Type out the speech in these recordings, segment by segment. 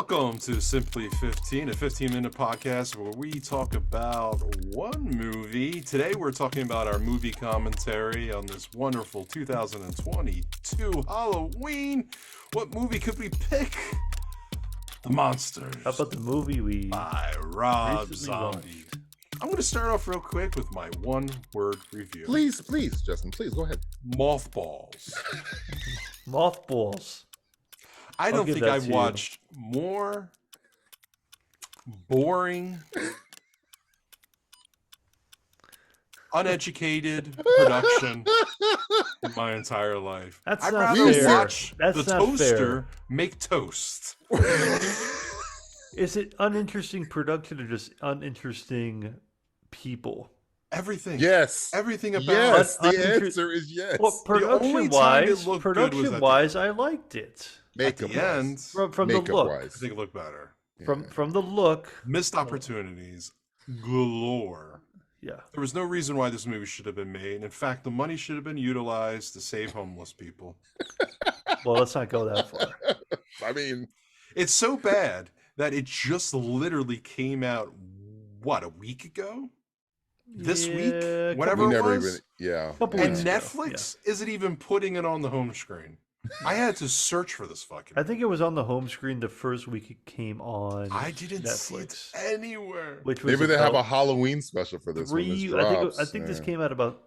Welcome to Simply 15, a 15-minute podcast where we talk about one movie. Today we're talking about our movie commentary on this wonderful 2022 Halloween. What movie could we pick? The Munsters. How about the movie we by Rob recently Zombie. watched? I'm going to start off real quick with my one-word review. Please, Justin, please go ahead. Mothballs. Mothballs. I don't think I've watched more boring, uneducated production in my entire life. That's I'd not rather fair. watch That's the not toaster fair. make toast. Is it uninteresting production or just uninteresting people? Everything. Yes. Everything about Yes. But The answer is yes. Well, only time it looked good was at production-wise, I liked it. at the end. From the look. I think it looked better. From the look. Missed opportunities galore. Yeah. There was no reason why this movie should have been made. In fact, the money should have been utilized to save homeless people. Well, let's not go that far. I mean, It's so bad that it just literally came out, what, a week ago? This week? Whatever we it never was? even, Couple And weeks ago, Netflix isn't even putting it on the home screen. I had to search for this fucking I think it was on the home screen the first week it came on. I didn't see it Netflix. anywhere. Which was maybe they have a about Halloween special for this one. three. This I drops. think this came out about.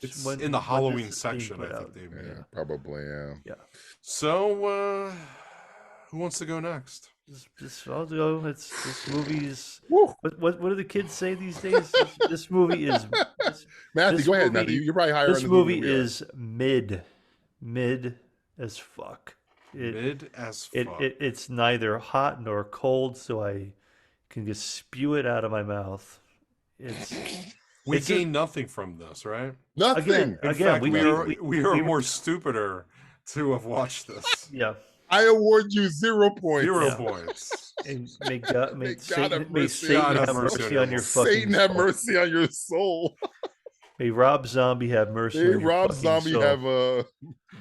It's when- in the when Halloween this is being section, put I think out. they made. Yeah, probably, yeah. So, who wants to go next? I'll go. This movie's. Woo. What do the kids say these days? This movie is. Matthew, this go ahead, movie- Matthew. You're probably higher This on movie than we are. is mid as fuck. Mid as fuck. It's neither hot nor cold, so I can just spew it out of my mouth. We it's gain nothing from this, right? Nothing. In fact, we are we- more stupider to have watched this. Yeah. I award you 0 points. 0 points. And may God, May may God Satan, have may mercy Satan on have us. mercy on your fucking Satan have soul. mercy on your soul. May Rob Zombie have mercy Hey, on your Rob fucking Zombie soul. have a.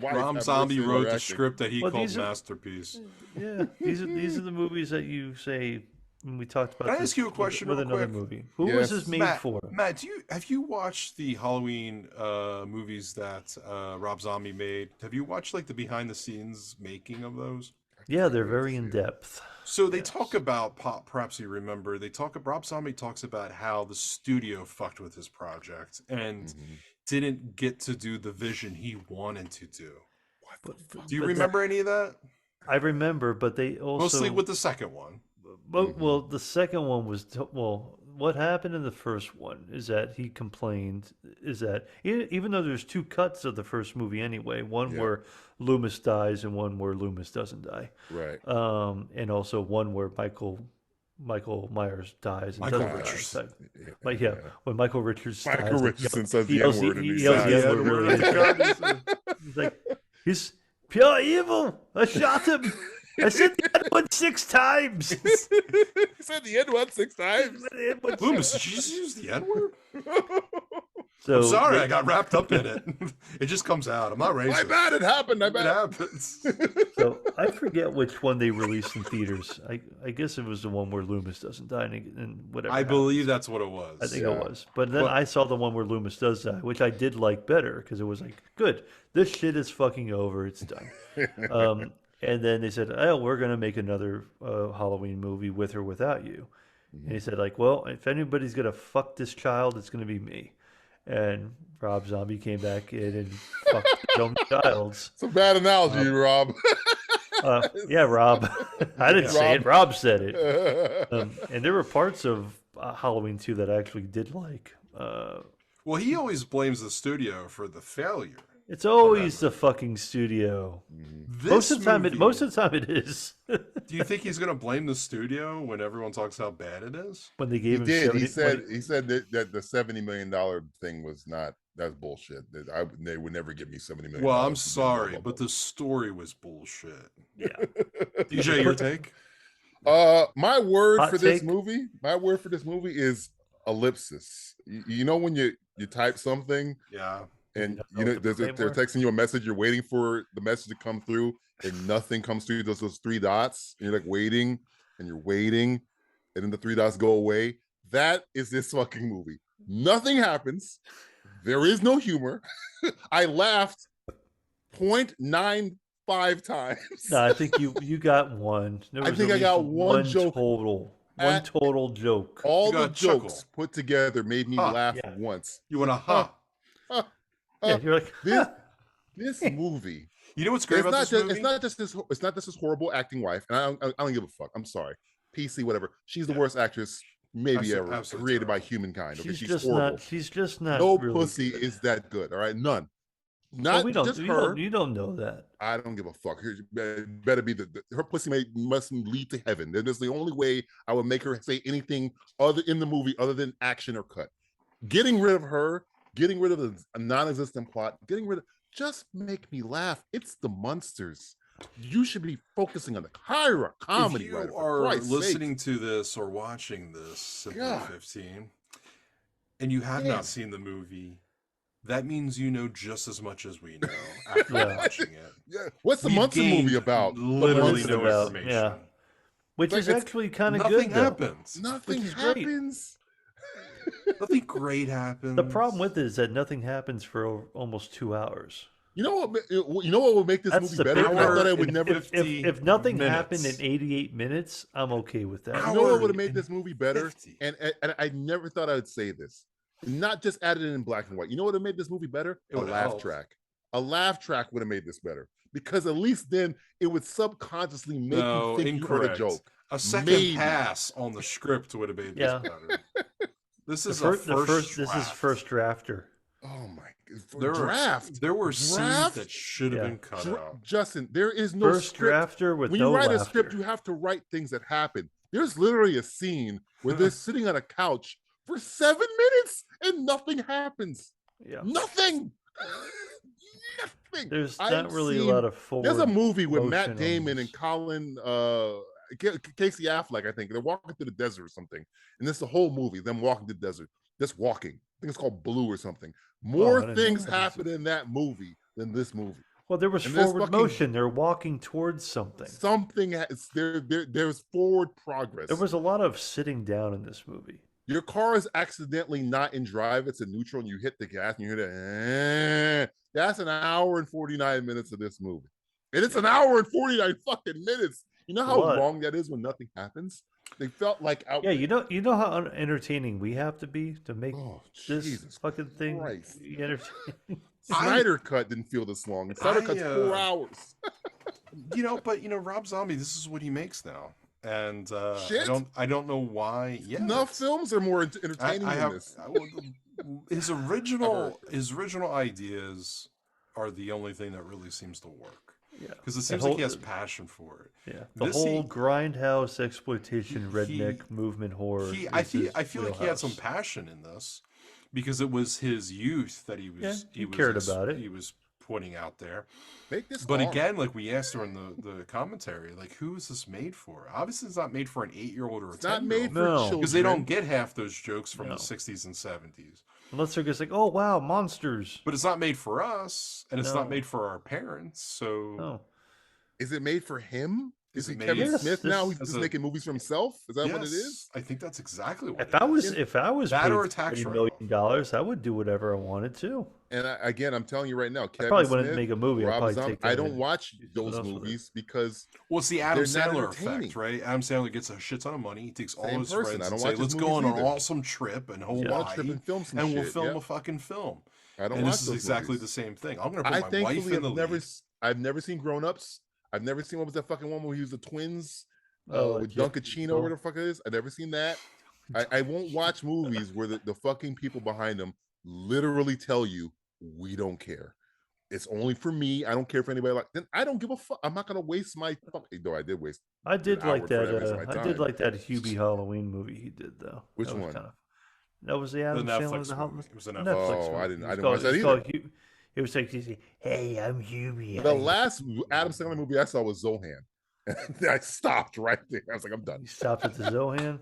Rob Zombie wrote the script that he Well, called these are- Masterpiece. Yeah, these are the movies that you say when we talked about. Can I this ask you a question with real another quick? movie? Who Yes. was this made Matt, for? Matt, have you watched the Halloween movies that Rob Zombie made? Have you watched like the behind the scenes making of those? Yeah, they're very in depth. So they talk about, perhaps you remember, Rob Zombie talks about how the studio fucked with his project and didn't get to do the vision he wanted to do. Do you remember any of that? I remember, but they also Mostly with the second one. Well, the second one was what happened in the first one is that he complained is that even though there's two cuts of the first movie anyway, one where Loomis dies and one where Loomis doesn't die, Right. and also one where Michael Myers dies and Michael doesn't Richardson. die. But yeah, when Michael Richardson dies, Michael Richardson says he the yells N-word. he and he yells says- the N-word really. He's like, he's pure evil. I shot him. I said the N-word 6 times. He said the N-word 6 times. Loomis, did you just use the N-word? So I'm sorry, I got wrapped up in it. It just comes out. I'm not racist. My bad, it happened. I It bet. happens. So I forget which one they released in theaters. I guess it was the one where Loomis doesn't die and whatever. I happens. believe that's what it was. I think Yeah. it was. But then I saw the one where Loomis does die, which I did like better because it was like, good, this shit is fucking over. It's done. And then they said, oh, we're going to make another Halloween movie with or without you. And he said, like, well, if anybody's going to fuck this child, it's going to be me. And Rob Zombie came back in and fucked his own childs. It's a bad analogy, Rob. Yeah, Rob. I didn't say it. Rob said it. Well, And there were parts of Halloween 2 that I actually did like. Well, he always blames the studio for the failure. It's always the fucking studio. This Most of the time, movie- it is. Do you think he's going to blame the studio when everyone talks how bad it is? When they he gave him, did. 70 He said that the $70 million thing was not. That's bullshit. They would never give me $70 million. Well, I'm to do blah, sorry, blah, but the story was bullshit. yeah. DJ, your take? My word Hot for this take? movie. My word for this movie is ellipsis. You know when you type something Yeah. and know you know what the they're framework? texting you a message, you're waiting for the message to come through, and nothing comes through those three dots, and you're like waiting, and you're waiting, and then the three dots go away. That is this fucking movie. Nothing happens. There is no humor. I laughed 0.95 times. No, I think you got one. There I was think at I got least one joke. One total joke. All You the got a chuckle. jokes put together made me Huh. laugh Yeah. once. You want to Yeah, you're like, This movie. You know what's great about this movie? It's not just this horrible acting wife, and I don't give a fuck. I'm sorry, PC, whatever. She's the worst actress maybe ever created by humankind. Okay, she's horrible. She's just not. No really pussy good. is that good. All right, none. Well, Not just her. You don't know that. I don't give a fuck. Better be her pussy must lead to heaven. That's the only way I would make her say anything other in the movie other than action or cut. Getting rid of her, getting rid of a non-existent plot, just make me laugh. It's the Munsters. You should be focusing on the horror comedy. If you writer, are listening to this or watching this, Simply 15, and you have not seen the movie, that means you know just as much as we know after watching it. Yeah. What's the Munster movie about? Literally no about, information. yeah. Which is actually kind of good. Nothing happens. Nothing happens. Nothing great happens. The problem with it is that nothing happens for almost 2 hours. You know what? You know what would make this That's movie better? I thought I would never. If nothing happened in 88 minutes, I'm okay with that. You know what would have made this movie better? And I never thought I would say this. Not just added it in black and white. You know what would have made this movie better? A laugh track. A laugh track would have made this better. Because at least then it would subconsciously make you think you heard a joke. A second pass on the script would have made this better. This is This is first drafter. Oh my god! There were scenes that should have been cut out. Justin, there is no first script. Drafter with when no you write laughter. a script, you have to write things that happen. There's literally a scene where they're sitting on a couch for 7 minutes and nothing happens. Yeah, nothing. Nothing. There's not really a lot of forward. There's a movie with Matt Damon and Colin Casey Affleck, I think. They're walking through the desert or something, and it's the whole movie. Them walking through the desert, just walking. I think it's called Blue or something. More things happen in that movie than this movie. Well, there was forward motion. They're walking towards something. There's forward progress. There was a lot of sitting down in this movie. Your car is accidentally not in drive. It's in neutral, and you hit the gas, and you hear that. That's an hour and 49 minutes of this movie. And it's an hour and 49 fucking minutes. You know how long that is when nothing happens? They felt like out. Yeah, you know how entertaining we have to be to make this fucking thing entertaining. Snyder Cut didn't feel this long. Snyder Cut's 4 hours. Rob Zombie, this is what he makes now. And I don't know why. Yeah, enough films are more entertaining than this. His original ideas are the only thing that really seems to work. Yeah, because it seems like he has passion for it. Yeah, the whole grindhouse exploitation redneck movement horror. I feel like he had some passion in this because it was his youth that he cared about it. He was putting out there. But again, like we asked during the commentary, like who is this made for? Obviously, it's not made for an 8-year-old or a 10-year-old. Not made for children because they don't get half those jokes from the 60s and 70s. Unless they're just like, oh wow, monsters. But it's not made for us, and it's not made for our parents. So, is it made for him? Is he Kevin Smith now? He's just making movies for himself. Is that what it is? I think that's exactly what. If I was that paid or a tax $30 million, I would do whatever I wanted to. And I'm telling you right now, Kevin I probably Smith, wouldn't make a movie. I don't watch those movies because it's the Adam Sandler effect, right? Adam Sandler gets a shit ton of money. He takes all his friends and say, "Let's go on an awesome trip in Hawaii, and we'll film a fucking film." And this is exactly the same thing. I'm gonna put my wife in the lead. I've never seen Grown Ups. I've never seen, what was that fucking one where he was the twins with Dunkachino, whatever the fuck it is. I've never seen that. I won't watch movies where the fucking people behind them literally tell you, we don't care. It's only for me. I don't care if anybody then I don't give a fuck. I'm not gonna waste my fucking. Though I did waste. I did like that. I did like that Hubie Halloween movie he did though. Which one? That was the Adam Sandler. It was a Netflix. Oh, I didn't watch that either. It was like, hey, I'm Hubie. The last Adam Sandler movie I saw was Zohan. I stopped right there. I was like, I'm done. You stopped at the Zohan?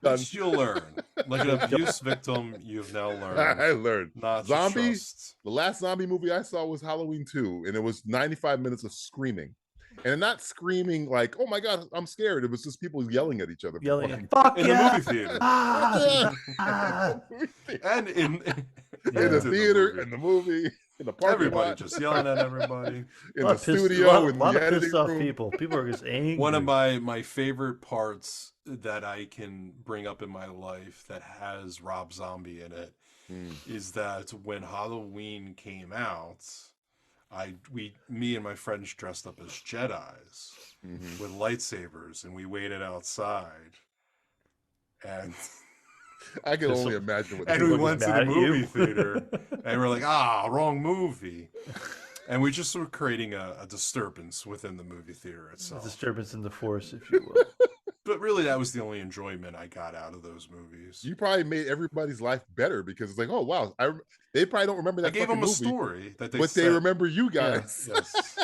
At least you'll learn. Like an abuse victim, you've now learned. I learned. Not Zombie. to trust. The last zombie movie I saw was Halloween 2, and it was 95 minutes of screaming. And not screaming like, oh my God, I'm scared. It was just people yelling at each other. Yelling, fuck in yeah! the movie theater. And in the theater, in the movie, in the parking everybody lot. just yelling at everybody. In the studio, in a lot the of editing pissed off room. people. People are just angry. One of my favorite parts that I can bring up in my life that has Rob Zombie in it is that when Halloween came out, me and my friends dressed up as Jedis with lightsabers, and we waited outside. And I can only imagine what and they we look went to mad the at you. movie theater, and we're like, wrong movie. And we just were creating a disturbance within the movie theater A itself. disturbance in the force, if you will. But really, that was the only enjoyment I got out of those movies. You probably made everybody's life better because it's like, oh wow, they probably don't remember that. I gave fucking them a movie, story that but they remember you guys. Yes.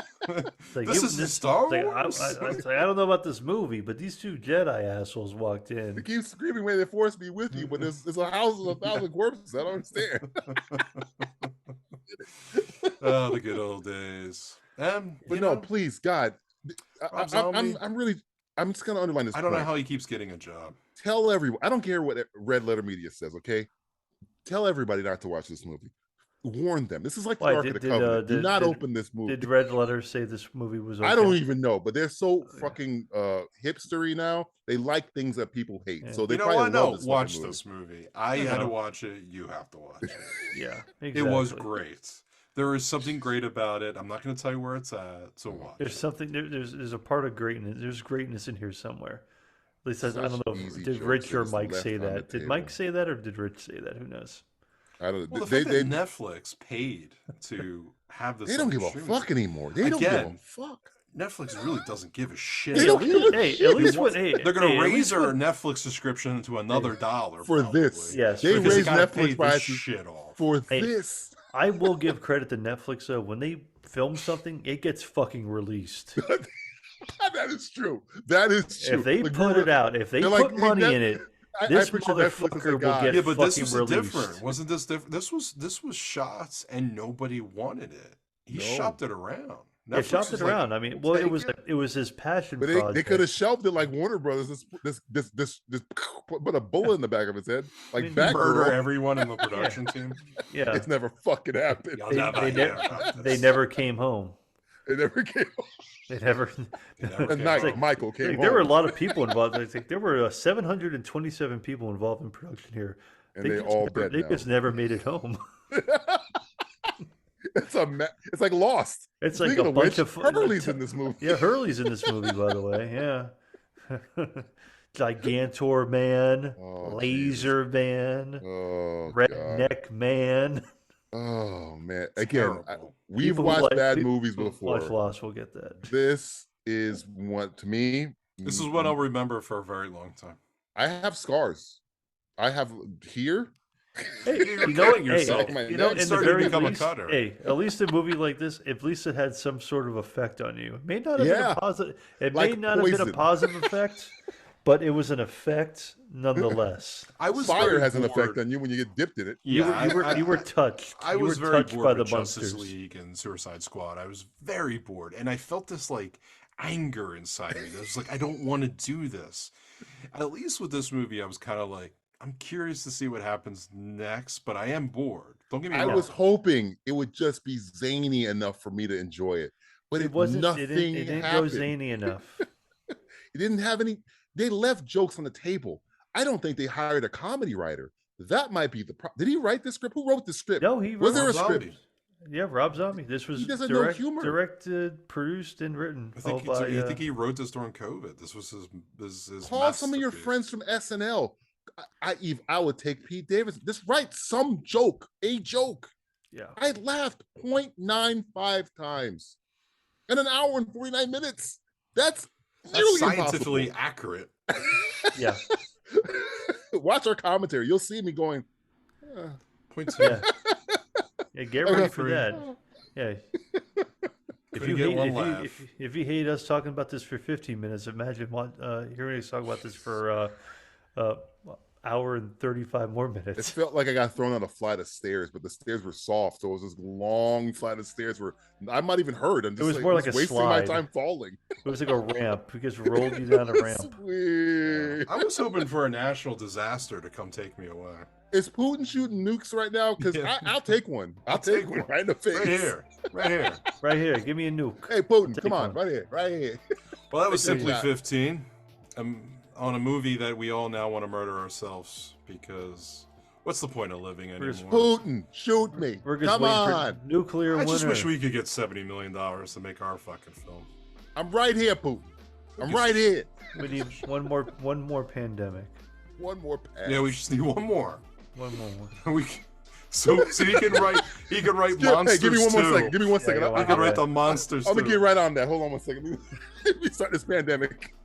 Like, This is the Star Wars? I don't know about this movie, but these two Jedi assholes walked in. They keep screaming, "May the Force be with you!" But it's a house of 1,000 corpses. I don't understand. Oh, the good old days. But no, please, God, Rob Zombie? I'm just gonna underline this. I don't know point. how he keeps getting a job. Tell everyone. I don't care what Red Letter Media says. Okay, tell everybody not to watch this movie. Warn them. This is like the Ark of the Covenant. Do not open this movie. Did Red Letter say this movie was okay? I don't even know, but they're so fucking hipstery now. They like things that people hate. Yeah. So they You know probably what? love No, this watch movie. this movie. I had to watch it. You have to watch it. Yeah, exactly. It was great. There is something great about it. I'm not going to tell you where it's at, so watch. There's something. There's a part of greatness. There's greatness in here somewhere. At least I don't know. easy Did jokes Rich that or was Mike left say on the that? Did table. Mike say that, or did Rich say that? Who knows? I don't. Well, the They fact that Netflix paid to have this. they don't on give a streaming- fuck anymore. They don't give a Again, fuck. Netflix really doesn't give a shit. They don't give a Hey, shit. at least what? Hey, They're going to hey, at raise least our what- Netflix subscription to another dollar For probably. this. Yes, They because raised gotta pay Netflix this prices shit off. for Hey, this. I will give credit to Netflix though. When they film something, it gets fucking released. That is true. That is true. If they Like, put it out, if they they're put like, money hey, in it, I this picture Netflix as a motherfucker will guy. get Yeah, but this fucking was released. different. Wasn't this different? This was shots and nobody wanted it. He No. shopped it around. They Netflix shopped was it like, around. I mean, "We'll well, take it was his passion But project. they could have shelved it like Warner Brothers. This put a bullet in the back of his head, like mean, murder Batgirl. everyone in the production team. Yeah, It's never fucking happened. Y'all they, never they, hear ne- about they this. never came home. It never came. They never. They never At came night, home. Michael came Like, home. there were a lot of people involved. I think there were 727 people involved in production here. and they just all never, dead They now. just never made it home. It's like Lost. It's like Speaking a of bunch which, of Hurley's in this movie. Yeah, Hurley's in this movie, by the way. Yeah. Gigantor Man, Oh, Laser Man, Oh, God. Redneck Man. Oh man! It's Again, terrible. we've People who watched like- bad people movies who before. Watch Lost, we'll get that. This is what to me. This is what I'll remember for a very long time. I have scars. I have here. Hey, You're you know, killing yourself. My you know, neck in the started to very become a least, cutter. hey, at least a movie like this, at least it had some sort of effect on you. It may not have been Yeah. a positive. It Like may not have been a poison. positive effect, but it was an effect nonetheless. I was Fire very has an bored. effect on you when you get dipped in it. Yeah, You were touched. I You was were very touched bored by the with Justice Munsters. League and Suicide Squad. I was very bored, and I felt this like anger inside me. I was like, I don't want to do this. At least with this movie, I was kind of like, I'm curious to see what happens next, but I am bored. Don't get me I wrong. was hoping it would just be zany enough for me to enjoy it, but It wasn't. Nothing It didn't go happened. zany enough. It didn't have any. They left jokes on the table. I don't think they hired a comedy writer. That might be the problem. Did he write the script? Who wrote the script? No, he Was wrote. there a Rob script? Zombie. Yeah, Rob Zombie. This was He doesn't know direct, humor. directed, produced, and written. I think, all by, I think he wrote this during COVID. This was his Call some of your masterpiece. friends from SNL. I would take Pete Davidson. Just write some joke, a joke. yeah. I laughed 0.95 times in an hour and 49 minutes. That's That's nearly scientifically accurate. Yeah. Watch our commentary. You'll see me going. Point two. Yeah. Yeah, get ready for Free. that. Yeah. If Couldn't you, get hate, one if, laugh. you, if you hate us talking about this for 15 minutes, imagine hearing us talk about this for hour and 35 more It minutes. felt like I got thrown on a flight of stairs, but the stairs were soft, so it was this long flight of stairs where I'm not even hurt. I'm just was more like a wasting slide. my time falling. It was like a ramp. We just rolled you down a ramp. Sweet. I was hoping for a national disaster to come take me away. Is Putin shooting nukes right now? Because Yeah. I'll take one. I'll take one right in the face. Right here. Right here. Right here. Give me a nuke. Hey, Putin, Take come on, one. right here, right here. Well, that was Take Simply that. 15 on a movie that we all now want to murder ourselves because what's the point of living We're just anymore? Putin, shoot me. We're just Come waiting on. for nuclear I just winter. wish we could get $70 million to make our fucking film. I'm right here, Putin. I'm right here. We need one more pandemic. One more pass. Yeah, we just need one more. One more. So he can write Monsters Hey, give me one more too. second. Give me 1 second. Yeah, I'll He yeah, can get write the Monsters I'm gonna too. get right on that. Hold on 1 second. Let me start this pandemic.